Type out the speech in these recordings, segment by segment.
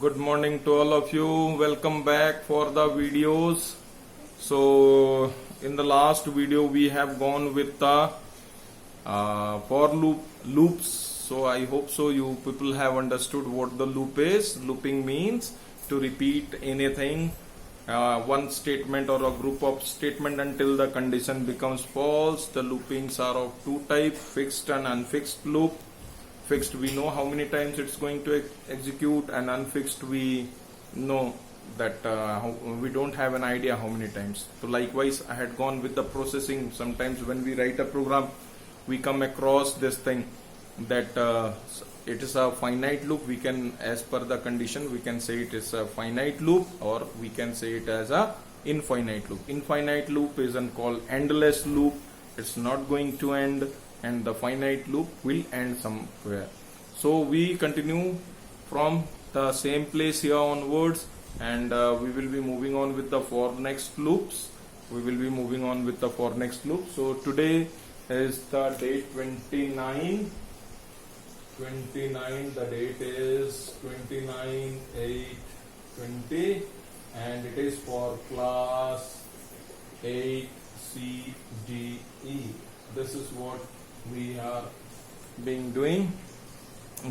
Good morning to all of you. Welcome back for the videos. So in the last video we have gone with the for loops. So I hope so you people have understood what the loop is. Looping means to repeat anything, one statement or a group of statement until the condition becomes false. The loopings are of two types: fixed and unfixed loop. Fixed, we know how many times it's going to execute, and unfixed, we know that we don't have an idea how many times. So likewise, I had gone with the processing. Sometimes when we write a program, we come across this thing that it is a finite loop. We can, as per the condition, we can say it is a finite loop, or we can say it as a infinite loop. Infinite loop is called endless loop. It's not going to end, and the finite loop will end somewhere. So we continue from the same place here onwards, and we will be moving on with the for next loops. So today is the date 29. The date is 29/8/20, and it is for class 8 C D E. This is what we are being doing.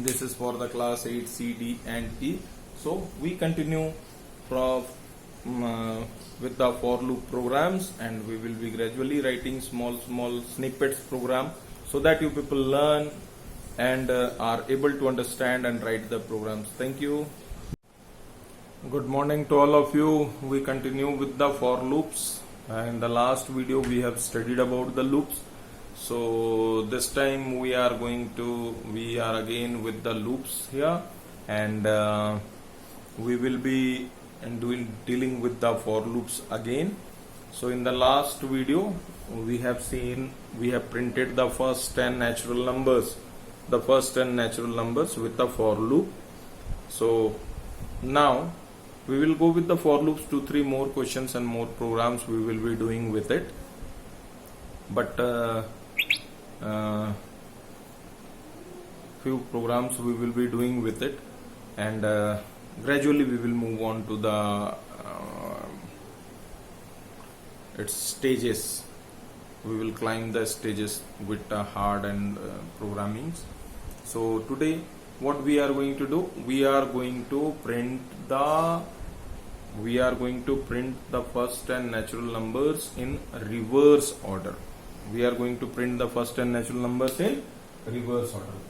This is for the class 8 C, D and E. So we continue from with the for loop programs, and we will be gradually writing small snippets program, so that you people learn and are able to understand and write the programs. Thank you. Good morning to all of you. We continue with the for loops. In the last video we have studied about the loops. So this time we are again with the loops here, and we will be dealing with the for loops again. So in the last video we have printed the first 10 natural numbers with the for loop. So now we will go with the for loops. 2-3 more questions and more programs we will be doing with it, but few programs we will be doing with it, and gradually we will move on to the its stages. We will climb the stages with hard and programmings. So today what we are going to do, we are going to print the first 10 natural numbers in reverse order.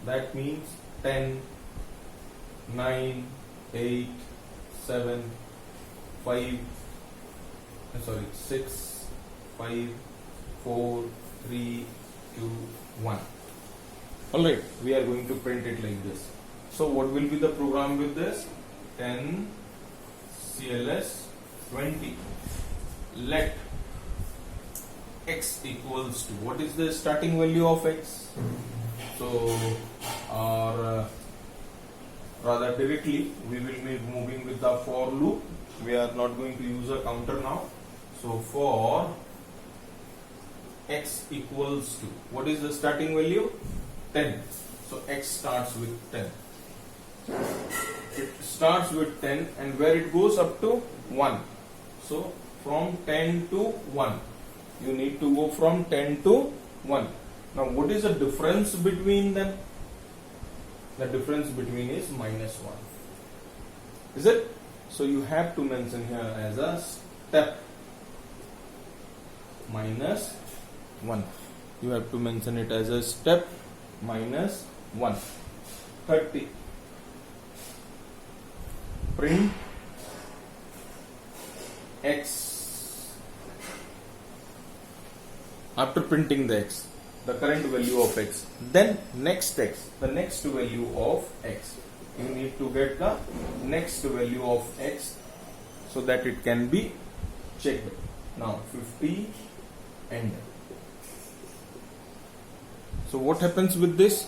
That means 10, 9, 8, 7, 6, 5, 4, 3, 2, 1. Alright, we are going to print it like this. So what will be the program with this? 10 CLS 20. Let x equals to, what is the starting value of x? So, or rather directly we will be moving with the for loop. We are not going to use a counter now. So for x equals to, what is the starting value? 10. So x starts with 10. It starts with 10, and where it goes up to 1. So from 10 to 1. You need to go from 10 to 1. Now what is the difference between them? The difference between is -1. Is it? So you have to mention here as a step -1. You have to mention it as a step -1. 30. Print x. After printing the x, the current value of x, then next x, the next value of x. You need to get the next value of x so that it can be checked. Now 50 end. So what happens with this?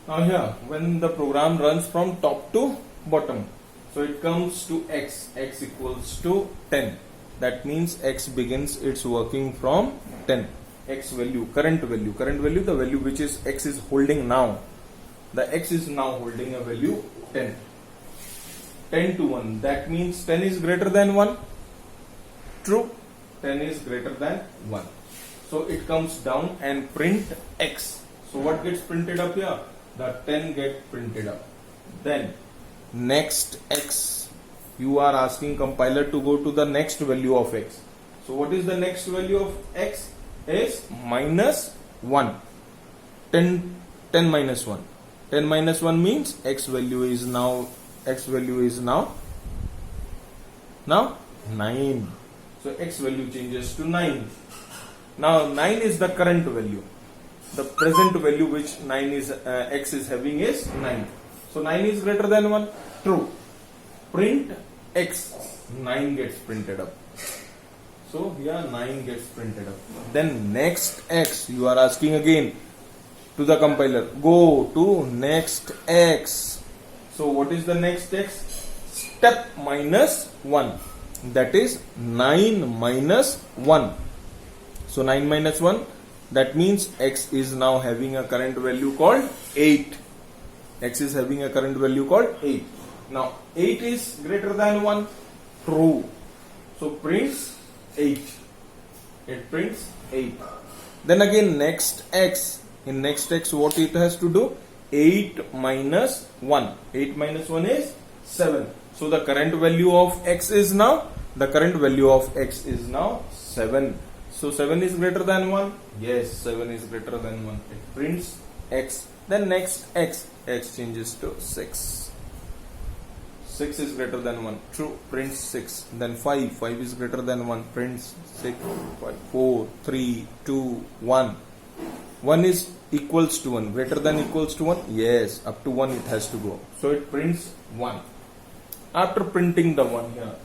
Now here, when the program runs from top to bottom, so it comes to x equals to 10. That means x begins its working from 10. X value, current value, the value which is x is holding now. The x is now holding a value 10. 10 to 1. That means 10 is greater than 1. True. 10 is greater than 1. So it comes down and print X. So what gets printed up here? The 10 get printed up. Then next X. You are asking compiler to go to the next value of X. So what is the next value of X? Is minus 1. 10 minus 1. 10 minus 1 means X value is now 9. So X value changes to 9. Now 9 is the current value. The present value which X is having is 9. So 9 is greater than 1. True. Print X. 9 gets printed up. So here 9 gets printed up. Then next X. You are asking again to the compiler. Go to next X. So what is the next X? Step minus 1. That is 9 minus 1. So 9 minus 1. That means X is now having a current value called 8. X is having a current value called 8. Now 8 is greater than 1. True. So prints 8. It prints 8. Then again next X. In next X what it has to do? 8 minus 1. 8 minus 1 is 7. So the current value of X is now 7. So 7 is greater than 1? Yes, 7 is greater than 1. It prints X. Then next X. X changes to 6. 6 is greater than 1. True. Prints 6. Then 5. 5 is greater than 1. Prints 6. 5, 4, 3, 2, 1. 1 is equals to 1. Greater than equals to 1? Yes. Up to 1 it has to go. So it prints 1. After printing the 1 here,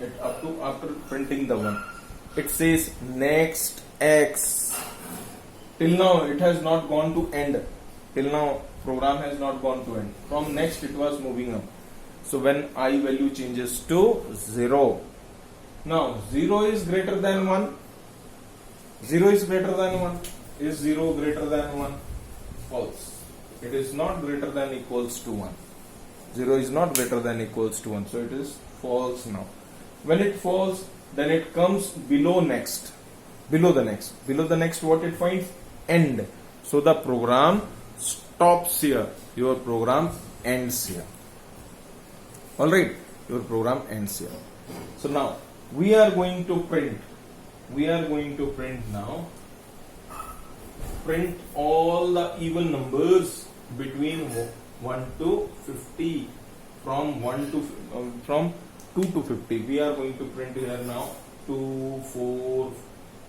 after printing the 1, it says next X. Till now it has not gone to end. Till now program has not gone to end. From next it was moving up. So when I value changes to 0. Now 0 is greater than 1. 0 is greater than 1. Is 0 greater than 1? False. It is not greater than equals to 1. 0 is not greater than equals to 1. So it is false now. When it falls, then it comes below next. Below the next. Below the next what it finds? End. So the program stops here. Your program ends here. Alright. Your program ends here. So now we are going to print. Now. Print all the even numbers between 1 to 50. From 2 to 50. We are going to print here now 2, 4,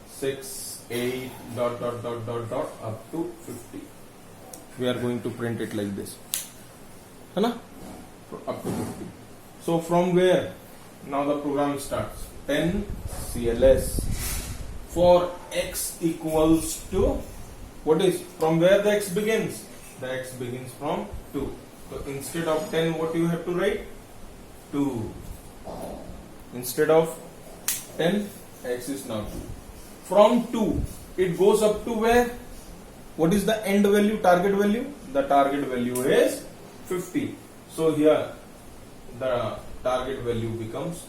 6, 8, dot up to 50. We are going to print it like this. Up to 50. So from where? Now the program starts. 10 CLS. For X equals to, what is? From where the X begins? The X begins from 2. So instead of 10, what you have to write? 2. Instead of 10, X is now 2. From 2, it goes up to where? What is the end value, target value? The target value is 50. So here, the target value becomes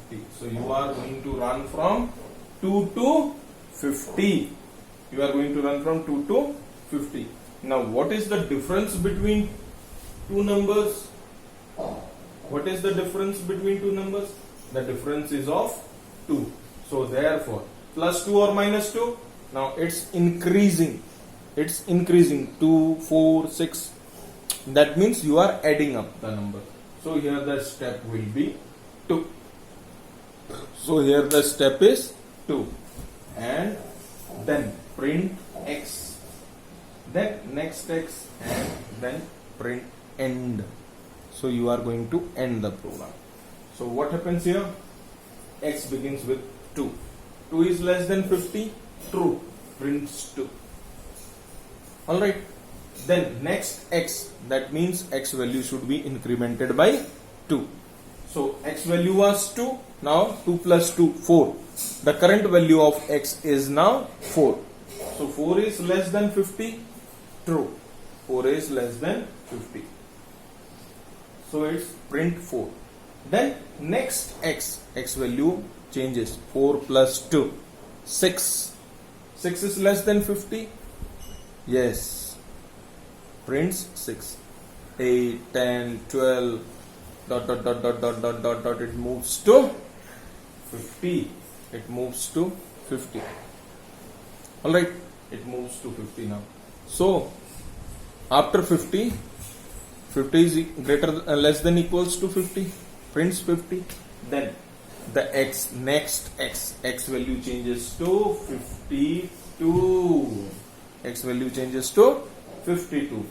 50. So you are going to run from 2 to 50. You are going to run from 2 to 50. Now, what is the difference between two numbers? What is the difference between two numbers? The difference is of 2. So therefore, plus 2 or minus 2? Now it's increasing. It's increasing. 2, 4, 6. That means you are adding up the number. So here the step will be 2. So here the step is 2. And then print X. Then next X and then print end. So you are going to end the program. So what happens here? X begins with 2. 2 is less than 50. True. Prints 2. Alright. Then next X. That means X value should be incremented by 2. So X value was 2. Now 2 plus 2, 4. The current value of X is now 4. So 4 is less than 50. True. 4 is less than 50. So it's print 4. Then next x value changes. 4 plus 2, 6. 6 is less than 50. Yes. Prints 6. 8, 10, 12, dot dot dot dot dot dot dot dot. It moves to 50. It moves to 50. Alright. It moves to 50 now. So after 50, 50 is less than equals to 50. Prints 50. Then the next x value changes to 52. X value changes to 52.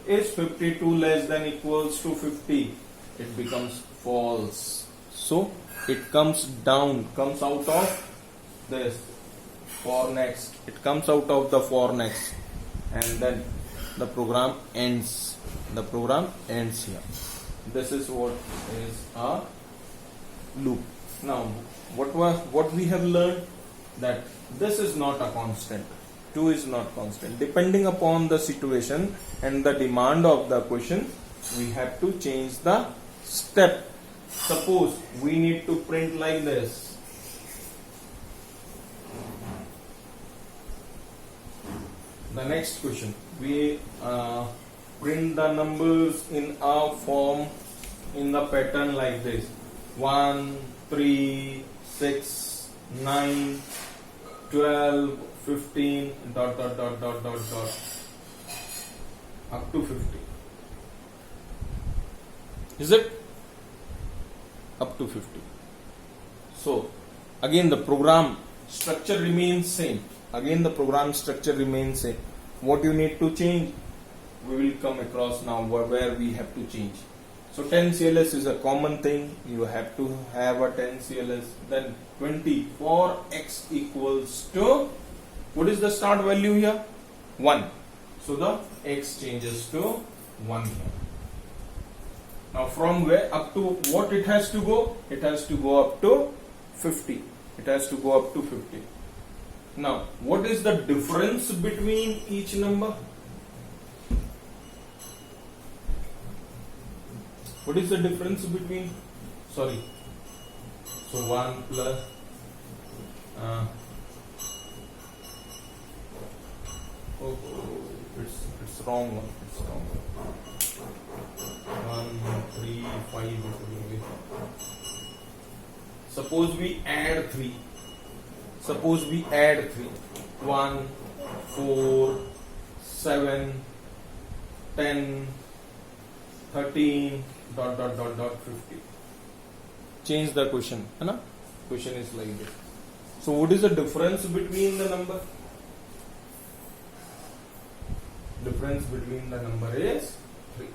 Is 52 less than equals to 50? It becomes false. So it comes down, comes out of this for next. It comes out of the for next, and then the program ends. The program ends here. This is what is a loop. Now, what we have learned, that this is not a constant. 2 is not constant. Depending upon the situation and the demand of the question, we have to change the step. Suppose we need to print like this. The next question, we print the numbers in a form, in the pattern like this: 1, 3, 6, 9, 12, 15, dot dot dot dot dot dot, up to 50. Is it? Up to 50. So again the program structure remains same. Again the program structure remains same. What you need to change, we will come across now where we have to change. So 10 CLS is a common thing. You have to have a 10 CLS. Then 20 for x equals to, what is the start value here? 1. So the x changes to 1 here. Now from where up to what it has to go? It has to go up to 50. It has to go up to 50. Now what is the difference between each number? What is the difference between, sorry, so 1 plus it's wrong one. It's wrong. 1, 3, 5. Suppose we add 3. Suppose we add 3. 1, 4, 7, 10, 13, dot dot dot dot 50. Change the question. Question is like this. So what is the difference between the number? Difference between the number is 3.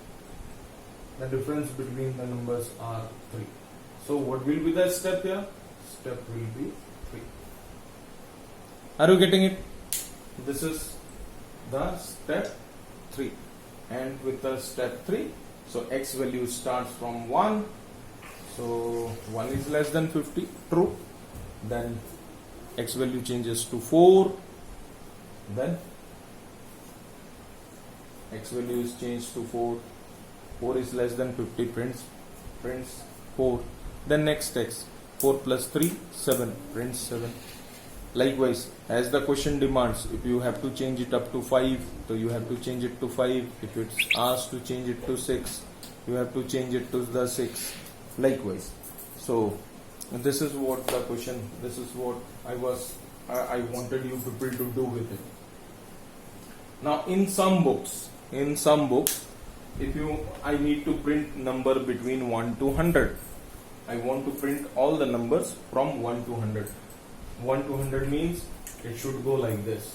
The difference between the numbers are 3. So what will be the step here? Step will be 3. Are you getting it? This is the step 3. And with the step 3, so x value starts from 1. So 1 is less than 50. True. Then x value changes to 4. Then x value is changed to 4. 4 is less than 50. Prints 4. Then next x. 4 plus 3, 7. Prints 7. Likewise, as the question demands, if you have to change it up to 5, so you have to change it to 5. If it's asked to change it to 6, you have to change it to the 6. Likewise. So this is what the question, this is what I wanted you people to do with it. Now in some books, if I need to print number between 1 to 100. I want to print all the numbers from 1 to 100. 1 to 100 means it should go like this: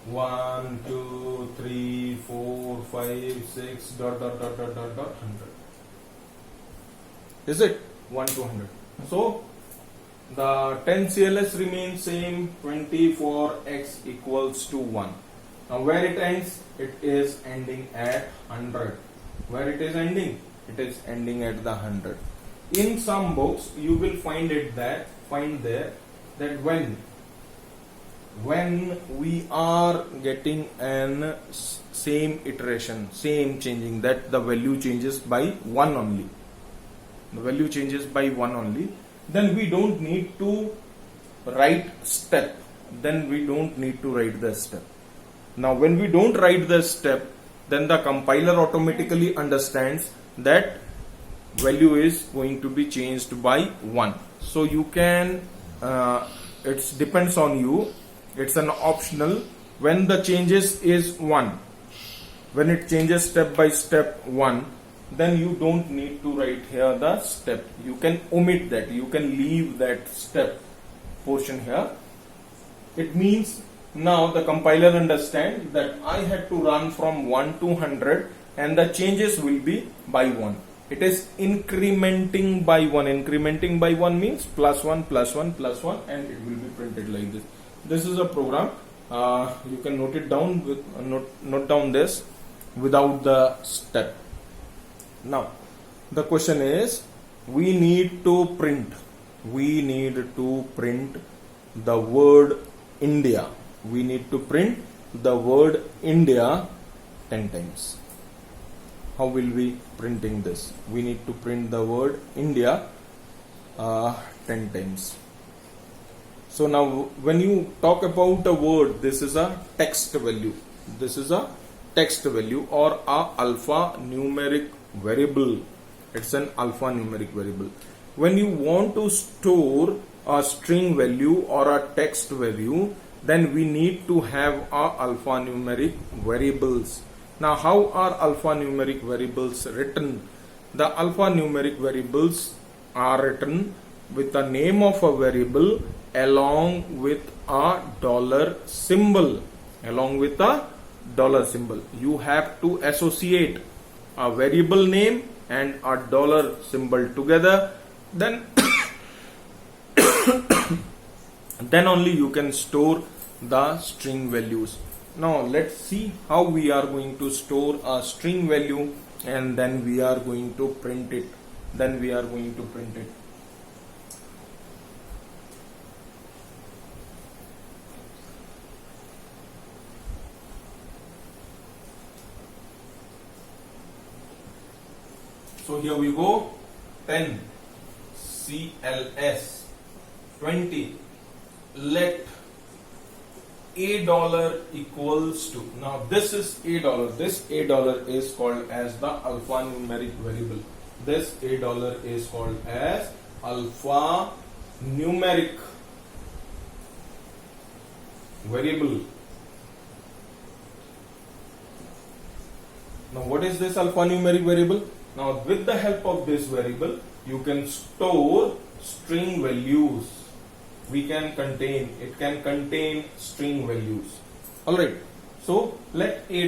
1, 2, 3, 4, 5, 6, dot dot dot dot dot dot 100. Is it 1 to 100? So the 10 CLS remains same. 20 for x equals to 1. Now where it ends? It is ending at 100. Where it is ending? It is ending at the 100. In some books you will find there that when when we are getting an same iteration, same changing, that the value changes by 1 only, the value changes by 1 only, then we don't need to write step, then we don't need to write the step. Now when we don't write the step, then the compiler automatically understands that value is going to be changed by 1. So you can, it depends on you, it's an optional. When the changes is 1, when it changes step by step 1, then you don't need to write here the step. You can omit that, you can leave that step portion here. It means now the compiler understands that I had to run from 1 to 100 and the changes will be by 1. It is incrementing by 1. Incrementing by 1 means plus 1, plus 1, plus 1, and it will be printed like this. This is a program. You can note it down with note down this without the step. Now the question is, we need to print the word India. We need to print the word India 10 times. How will we printing this? We need to print the word India 10 times. So now when you talk about a word, this is a text value. This is a text value or a alphanumeric variable. It's an alphanumeric variable. When you want to store a string value or a text value, then we need to have a alphanumeric variables. Now how are alphanumeric variables written? The alphanumeric variables are written with the name of a variable along with a dollar symbol. Along with a dollar symbol. You have to associate a variable name and a dollar symbol together. Then then only you can store the string values. Now let's see how we are going to store a string value and then we are going to print it. So here we go. 10 CLS 20. Let $A equals to. Now this is $A. This $A is called as the alphanumeric variable. This $A is called as alphanumeric variable. Now what is this alphanumeric variable? Now with the help of this variable, you can store string values. It can contain string values. Alright, so let $A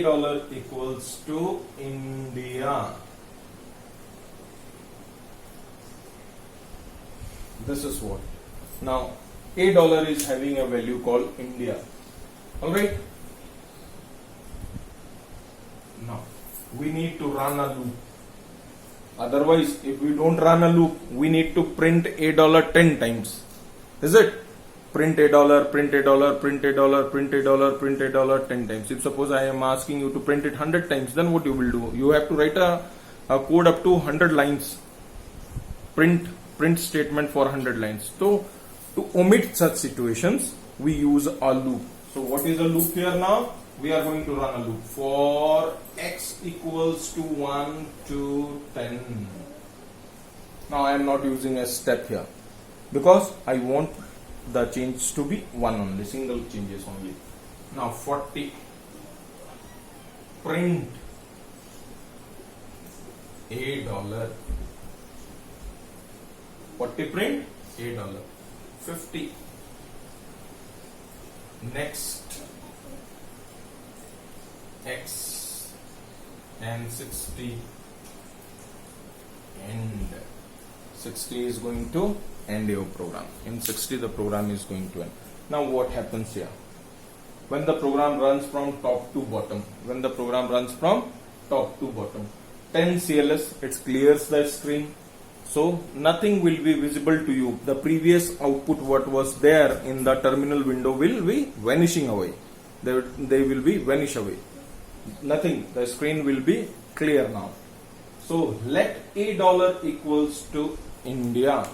equals to India. This is what. Now $A is having a value called India. Alright. Now we need to run a loop. Otherwise, if we don't run a loop, we need to print $A 10 times. Is it? Print $A, print $A, print $A, print $A, print $A 10 times. If suppose I am asking you to print it 100 times, then what you will do? You have to write a code up to 100 lines. Print statement for 100 lines. So to omit such situations, we use a loop. So what is a loop here now? We are going to run a loop for x equals to 1 to 10. Now I am not using a step here because I want the change to be 1 only, single changes only. Now 40. Print $A. 40 print $A. 50. Next. X and 60 and 60 is going to end your program. In 60 the program is going to end. Now what happens here? When the program runs from top to bottom, 10 CLS, it clears the screen. So nothing will be visible to you. The previous output what was there in the terminal window will be vanishing away. They will be vanish away. Nothing. The screen will be clear now. So let $A equals to India.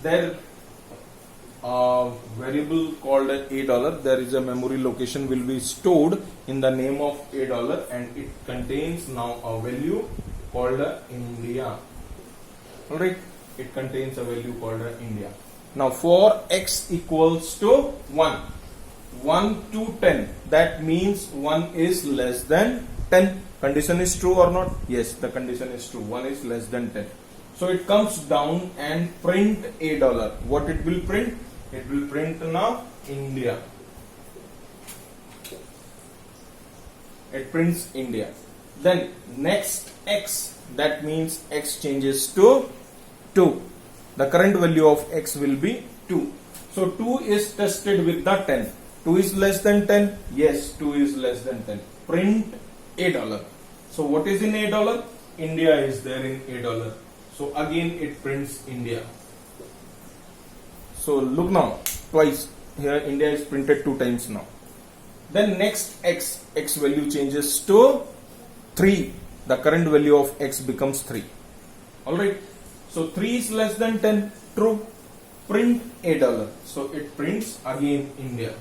There variable called $A. There is a memory location will be stored in the name of $A, and it contains now a value called India. Alright, it contains a value called India. Now for x equals to 1 to 10, that means 1 is less than 10. Condition is true or not? Yes, the condition is true. 1 is less than 10. So it comes down and print $A. What it will print? It will print now India. It prints India. Then next x, that means x changes to 2. The current value of x will be 2. So 2 is tested with the 10. 2 is less than 10? Yes, 2 is less than 10. Print $A. So what is in $A? India is there in $A. So again it prints India. So look now, twice. Here India is printed 2 times now. Then next x value changes to 3. The current value of x becomes 3. Alright. So 3 is less than 10. True. Print $A. So it prints again India.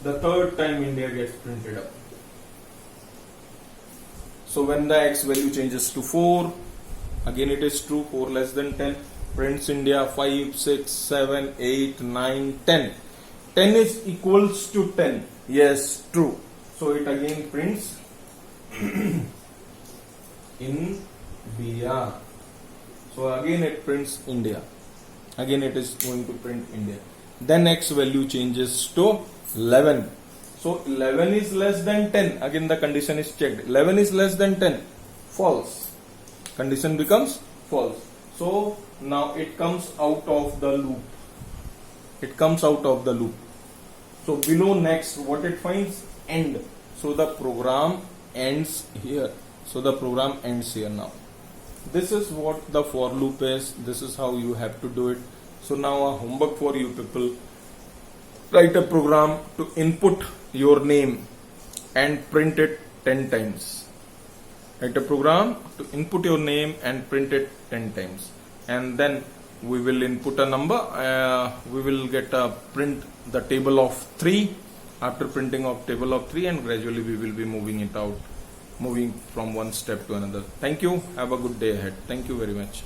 The third time India gets printed up. So when the x value changes to 4, again it is true. 4 less than 10. Prints India. 5, 6, 7, 8, 9, 10. 10 is equals to 10. Yes, true. So it again prints India. So again it prints India. Again it is going to print India. Then x value changes to 11. So 11 is less than 10. Again the condition is checked. 11 is less than 10. False. Condition becomes false. So now it comes out of the loop. It comes out of the loop. So below next what it finds? End. So the program ends here. So the program ends here now. This is what the for loop is. This is how you have to do it. So now a homework for you people. Write a program to input your name and print it 10 times. Write a program to input your name and print it 10 times. And then we will input a number. We will get a print the table of 3. After printing of table of 3, and gradually we will be moving it out, moving from one step to another. Thank you. Have a good day ahead. Thank you very much.